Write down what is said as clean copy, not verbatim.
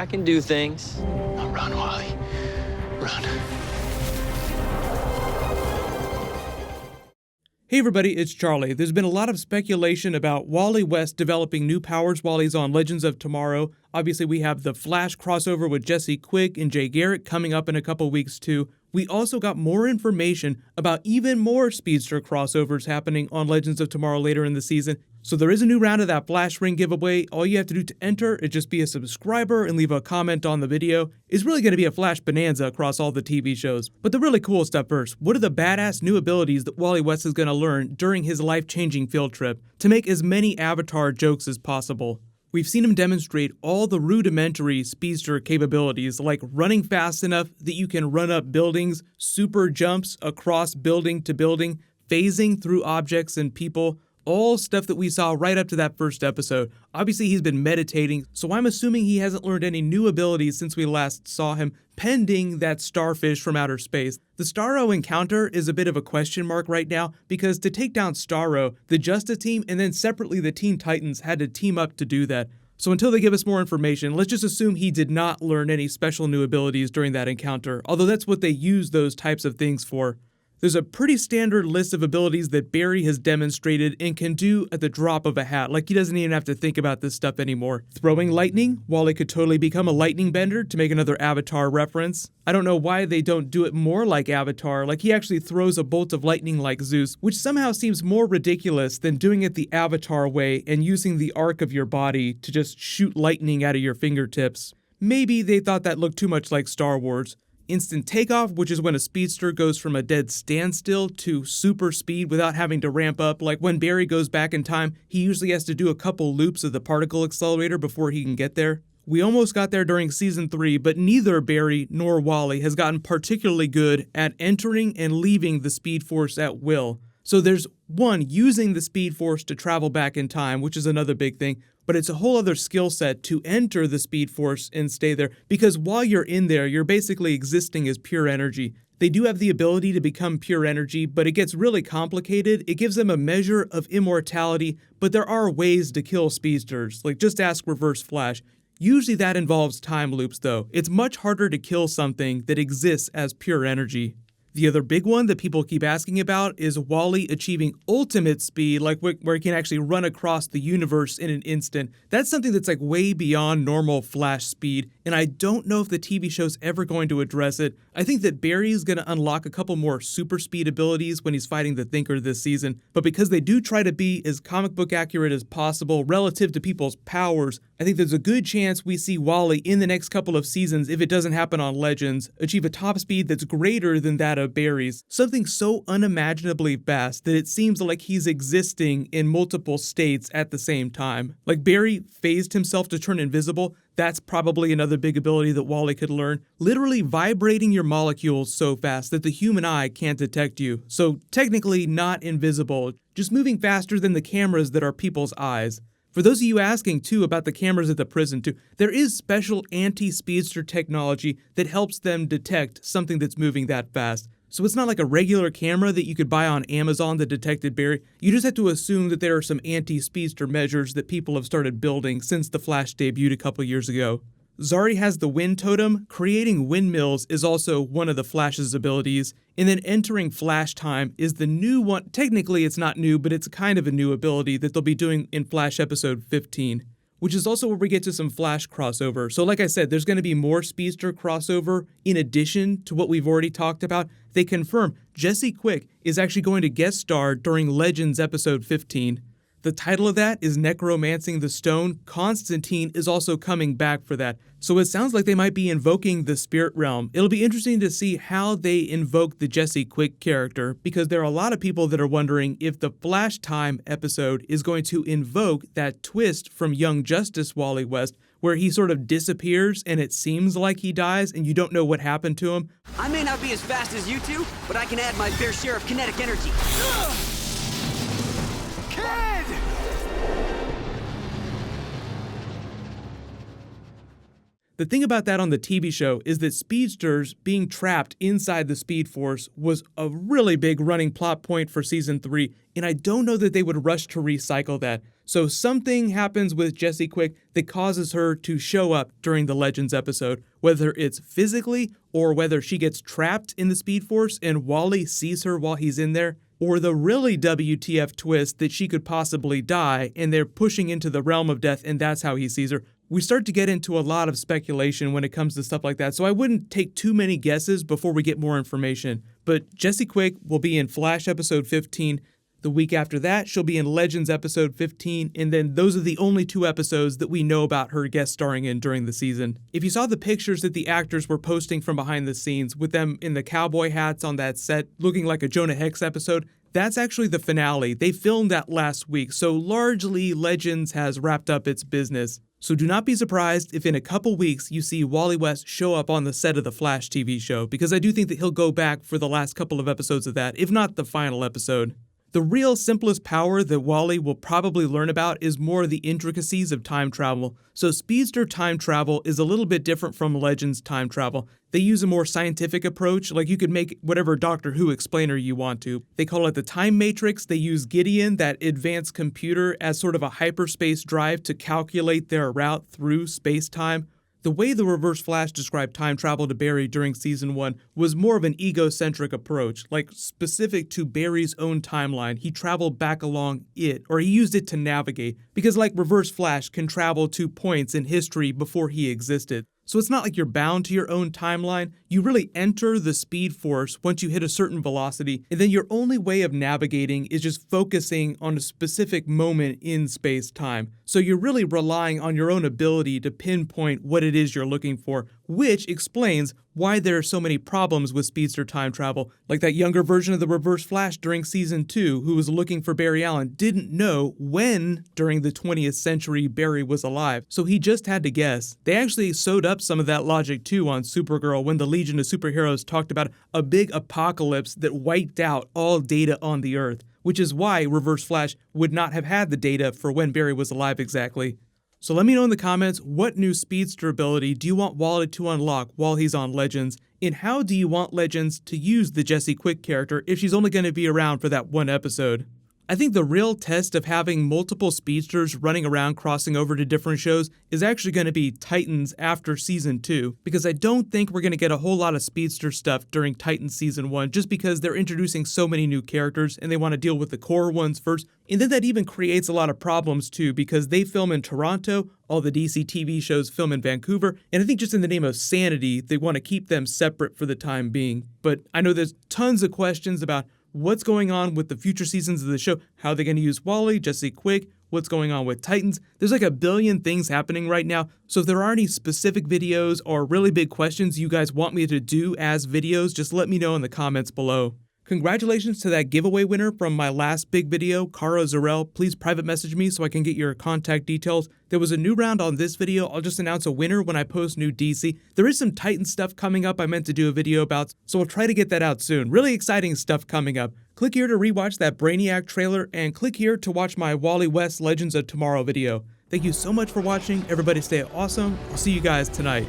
I can do things. Now run, Wally. Run. Hey everybody, it's Charlie. There's been a lot of speculation about Wally West developing new powers while he's on Legends of Tomorrow. Obviously, we have the Flash crossover with Jesse Quick and Jay Garrick coming up in a couple weeks too. We also got more information about even more Speedster crossovers happening on Legends of Tomorrow later in the season. So there is a new round of that Flash Ring giveaway. All you have to do to enter is just be a subscriber and leave a comment on the video. It's really going to be a Flash bonanza across all the TV shows. But the really cool stuff first. What are the badass new abilities that Wally West is going to learn during his life-changing field trip to make as many Avatar jokes as possible? We've seen him demonstrate all the rudimentary Speedster capabilities, like running fast enough that you can run up buildings, super jumps across building to building, phasing through objects and people, all stuff that we saw right up to that first episode. Obviously, he's been meditating, so I'm assuming he hasn't learned any new abilities since we last saw him, pending that starfish from outer space. The Starro encounter is a bit of a question mark right now, because to take down Starro, the Justice team and then separately the Teen Titans had to team up to do that. So until they give us more information, let's just assume he did not learn any special new abilities during that encounter, although that's what they use those types of things for. There's a pretty standard list of abilities that Barry has demonstrated and can do at the drop of a hat, like he doesn't even have to think about this stuff anymore. Throwing lightning, Wally could totally become a lightning bender, to make another Avatar reference. I don't know why they don't do it more like Avatar, like he actually throws a bolt of lightning like Zeus, which somehow seems more ridiculous than doing it the Avatar way and using the arc of your body to just shoot lightning out of your fingertips. Maybe they thought that looked too much like Star Wars. Instant takeoff, which is when a speedster goes from a dead standstill to super speed without having to ramp up. Like when Barry goes back in time, he usually has to do a couple loops of the particle accelerator before he can get there. We almost got there during season 3, but neither Barry nor Wally has gotten particularly good at entering and leaving the Speed Force at will. So there's one, using the Speed Force to travel back in time, which is another big thing, but it's a whole other skill set to enter the Speed Force and stay there, because while you're in there, you're basically existing as pure energy. They do have the ability to become pure energy, but it gets really complicated. It gives them a measure of immortality, but there are ways to kill speedsters, like just ask Reverse Flash. Usually that involves time loops though. It's much harder to kill something that exists as pure energy. The other big one that people keep asking about is Wally achieving ultimate speed, like where he can actually run across the universe in an instant. That's something that's like way beyond normal Flash speed, and I don't know if the TV show's ever going to address it. I think that Barry's going to unlock a couple more super speed abilities when he's fighting the Thinker this season, but because they do try to be as comic book accurate as possible relative to people's powers, I think there's a good chance we see Wally in the next couple of seasons, if it doesn't happen on Legends, achieve a top speed that's greater than that of Barry's, something so unimaginably fast that it seems like he's existing in multiple states at the same time. Like Barry phased himself to turn invisible. That's probably another big ability that Wally could learn. Literally vibrating your molecules so fast that the human eye can't detect you. So technically not invisible, just moving faster than the cameras that are people's eyes. For those of you asking too about the cameras at the prison too, there is special anti-speedster technology that helps them detect something that's moving that fast. So it's not like a regular camera that you could buy on Amazon that detected Barry. You just have to assume that there are some anti-speedster measures that people have started building since the Flash debuted a couple years ago. Zari has the wind totem. Creating windmills is also one of the Flash's abilities. And then entering Flash time is the new one. Technically it's not new, but it's kind of a new ability that they'll be doing in Flash episode 15. Which is also where we get to some Flash crossover. So like I said, there's going to be more Speedster crossover in addition to what we've already talked about. They confirm Jesse Quick is actually going to guest star during Legends episode 15. The title of that is Necromancing the Stone. Constantine is also coming back for that. So it sounds like they might be invoking the spirit realm. It'll be interesting to see how they invoke the Jesse Quick character, because there are a lot of people that are wondering if the Flash Time episode is going to invoke that twist from Young Justice Wally West, where he sort of disappears and it seems like he dies and you don't know what happened to him. I may not be as fast as you two, but I can add my fair share of kinetic energy. Kid! The thing about that on the TV show is that speedsters being trapped inside the Speed Force was a really big running plot point for season 3, and I don't know that they would rush to recycle that. So something happens with Jesse Quick that causes her to show up during the Legends episode, whether it's physically or whether she gets trapped in the Speed Force and Wally sees her while he's in there, or the really WTF twist that she could possibly die and they're pushing into the realm of death and that's how he sees her. We start to get into a lot of speculation when it comes to stuff like that, so I wouldn't take too many guesses before we get more information. But Jesse Quick will be in Flash episode 15. The week after that, she'll be in Legends episode 15, and then those are the only 2 episodes that we know about her guest starring in during the season. If you saw the pictures that the actors were posting from behind the scenes with them in the cowboy hats on that set looking like a Jonah Hex episode, that's actually the finale. They filmed that last week, so largely Legends has wrapped up its business. So do not be surprised if in a couple weeks you see Wally West show up on the set of the Flash TV show, because I do think that he'll go back for the last couple of episodes of that, if not the final episode. The real simplest power that Wally will probably learn about is more of the intricacies of time travel. So Speedster time travel is a little bit different from Legends time travel. They use a more scientific approach, like you could make whatever Doctor Who explainer you want to. They call it the Time Matrix. They use Gideon, that advanced computer, as sort of a hyperspace drive to calculate their route through space-time. The way the Reverse Flash described time travel to Barry during season 1 was more of an egocentric approach, like specific to Barry's own timeline. He traveled back along it, or he used it to navigate, because like Reverse Flash can travel to points in history before he existed. So it's not like you're bound to your own timeline. You really enter the Speed Force once you hit a certain velocity, and then your only way of navigating is just focusing on a specific moment in space-time. So you're really relying on your own ability to pinpoint what it is you're looking for, which explains why there are so many problems with speedster time travel. Like that younger version of the Reverse Flash during season 2 who was looking for Barry Allen didn't know when during the 20th century Barry was alive, so he just had to guess. They actually sewed up some of that logic too on Supergirl when the Legion of Superheroes talked about a big apocalypse that wiped out all data on the Earth, which is why Reverse Flash would not have had the data for when Barry was alive exactly. So let me know in the comments, what new speedster ability do you want Wally to unlock while he's on Legends, and how do you want Legends to use the Jesse Quick character if she's only going to be around for that one episode? I think the real test of having multiple speedsters running around crossing over to different shows is actually going to be Titans after season 2, because I don't think we're going to get a whole lot of speedster stuff during Titans season 1 just because they're introducing so many new characters and they want to deal with the core ones first. And then that even creates a lot of problems too, because they film in Toronto, all the DC TV shows film in Vancouver, and I think just in the name of sanity, they want to keep them separate for the time being. But I know there's tons of questions about what's going on with the future seasons of the show, how they're going to use Wally, Jesse Quick, what's going on with Titans. There's like a billion things happening right now, so if there are any specific videos or really big questions you guys want me to do as videos, just let me know in the comments below. Congratulations to that giveaway winner from my last big video, Kara Zarel. Please private message me so I can get your contact details. There was a new round on this video. I'll just announce a winner when I post new DC. There is some Titan stuff coming up I meant to do a video about, so I'll try to get that out soon. Really exciting stuff coming up. Click here to rewatch that Brainiac trailer, and click here to watch my Wally West Legends of Tomorrow video. Thank you so much for watching. Everybody stay awesome. I'll see you guys tonight.